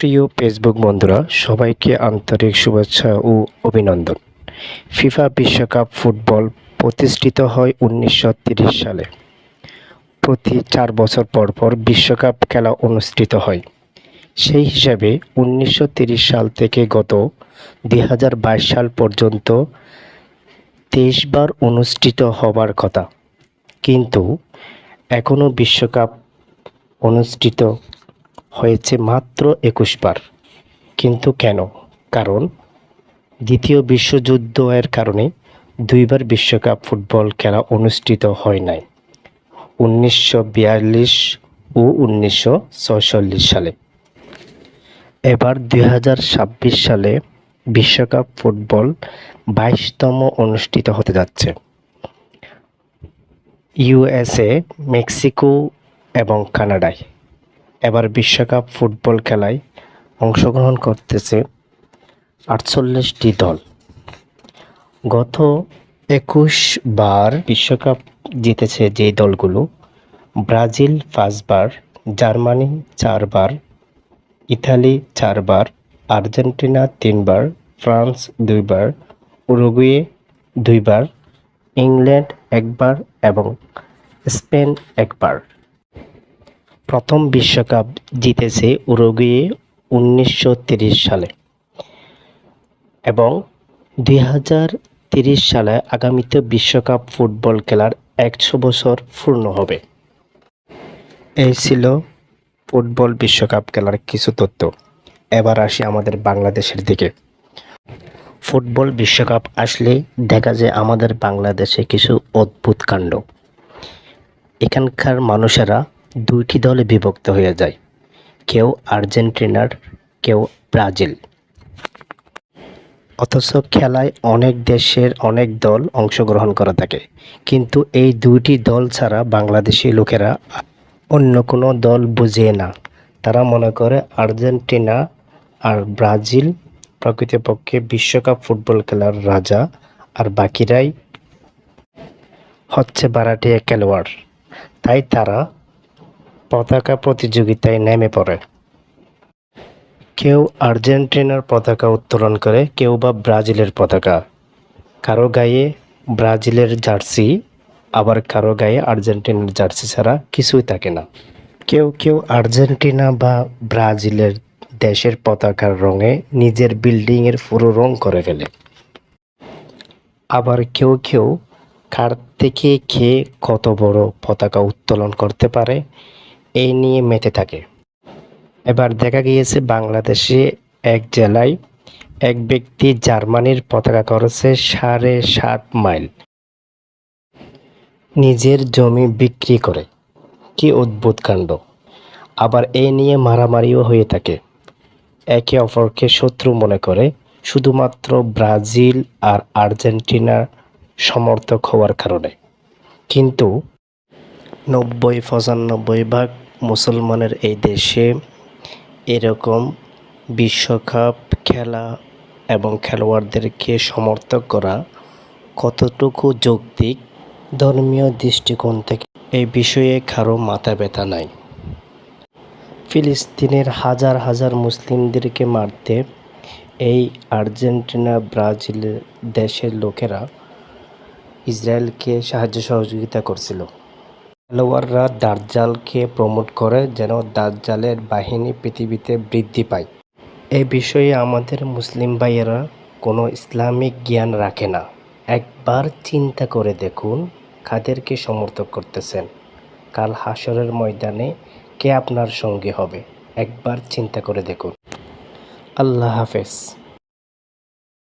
প্রিয় ফেসবুক বন্ধুরা, সবাইকে আন্তরিক শুভেচ্ছা ও অভিনন্দন। ফিফা বিশ্বকাপ ফুটবল প্রতিষ্ঠিত হয় 1930 সালে। প্রতি 4 বছর পর পর বিশ্বকাপ খেলা অনুষ্ঠিত হয়। সেই হিসাবে 1930 সাল থেকে গত 2022 সাল পর্যন্ত 23 বার অনুষ্ঠিত হবার কথা, কিন্তু এখনও বিশ্বকাপ অনুষ্ঠিত হয়েছে মাত্র 21 বার। কিন্তু কেন? কারণ দ্বিতীয় বিশ্বযুদ্ধের কারণে 2 বার বিশ্বকাপ ফুটবল খেলা অনুষ্ঠিত হয় নাই, 1942 ও 1946 সালে। এবার 2026 সালে বিশ্বকাপ ফুটবল 22তম অনুষ্ঠিত হতে যাচ্ছে। USA, মেক্সিকো এবং কানাডায় এবার বিশ্বকাপ ফুটবল খেলায় অংশগ্রহণ করতেছে 48টি দল। গত 21 বার বিশ্বকাপ জিতেছে যে দলগুলো: ব্রাজিল 5 বার, জার্মানি 4 বার, ইতালি 4 বার, আর্জেন্টিনা 3 বার, ফ্রান্স 2 বার, উরুগুয়ে 2 বার, ইংল্যান্ড 1 বার এবং স্পেন 1 বার। প্রথম বিশ্বকাপ জিতেছে উরুগুয়ে 1930 সালে এবং 2030 সালে আগামীতে বিশ্বকাপ ফুটবল খেলার 100 বছর পূর্ণ হবে। এই ছিল ফুটবল বিশ্বকাপ খেলার কিছু তথ্য। এবার আসি আমাদের বাংলাদেশের দিকে। ফুটবল বিশ্বকাপ আসলে দেখা যায় আমাদের বাংলাদেশে কিছু অদ্ভুত কাণ্ড। এখানকার মানুষেরা 2টি দলে বিভক্ত হয়ে যায়, কেউ আর্জেন্টিনার, কেউ ব্রাজিল। অথচ খেলায় অনেক দেশের অনেক দল অংশগ্রহণ করে থাকে, কিন্তু এই 2টি দল ছাড়া বাংলাদেশি লোকেরা অন্য কোনো দল বুঝে না। তারা মনে করে আর্জেন্টিনা আর ব্রাজিল প্রকৃতপক্ষে বিশ্বকাপ ফুটবল খেলার রাজা, আর বাকিরাই হচ্ছে ভাড়াটিয়া খেলোয়াড়। তাই তারা পতাকা প্রতিযোগিতায় নেমে পড়ে। কেউ আর্জেন্টিনার পতাকা উত্তোলন করে, কেউ বা ব্রাজিলের পতাকা। কারো গায়ে ব্রাজিলের জার্সি, আবার কারো গায়ে আর্জেন্টিনার জার্সি ছাড়া কিছুই থাকে না। কেউ কেউ আর্জেন্টিনা বা ব্রাজিলের দেশের পতাকার রঙে নিজের বিল্ডিংয়ের পুরো রং করে ফেলে। আবার কেউ কেউ কার থেকে খেয়ে কত বড় পতাকা উত্তোলন করতে পারে এই নিয়ে মেতে থাকে। এবার দেখা গিয়েছে বাংলাদেশে এক জেলায় এক ব্যক্তি জার্মানির পতাকা করেছে 7.5 মাইল নিজের জমি বিক্রি করে। কি অদ্ভুত কাণ্ড! আবার এই নিয়ে মারামারিও হয়ে থাকে, একে অপরকে শত্রু মনে করে, শুধুমাত্র ব্রাজিল আর আর্জেন্টিনার সমর্থক হওয়ার কারণে। কিন্তু 90-95% মুসলমানের এই দেশে এরকম বিশ্বকাপ খেলা এবং খেলোয়াড়দেরকে সমর্থন করা কতটুকু যৌক্তিক, ধর্মীয় দৃষ্টিকোণ থেকে এই বিষয়ে কারো মাথা ব্যথা নাই। ফিলিস্তিনের হাজার হাজার মুসলিমদেরকে মারতে এই আর্জেন্টিনা ব্রাজিলের দেশের লোকেরা ইসরায়েলকে সাহায্য সহযোগিতা করছিল। খেলোয়াড়রা দাজ্জালকে প্রমোট করে যেন দাজ্জালের বাহিনী পৃথিবীতে বৃদ্ধি পায়। এই বিষয়ে আমাদের মুসলিম ভাইয়েরা কোনো ইসলামিক জ্ঞান রাখে না। একবার চিন্তা করে দেখুন কাদেরকে সমর্থন করতেছেন। কাল হাশরের ময়দানে কে আপনার সঙ্গী হবে, একবার চিন্তা করে দেখুন। আল্লাহ হাফেজ।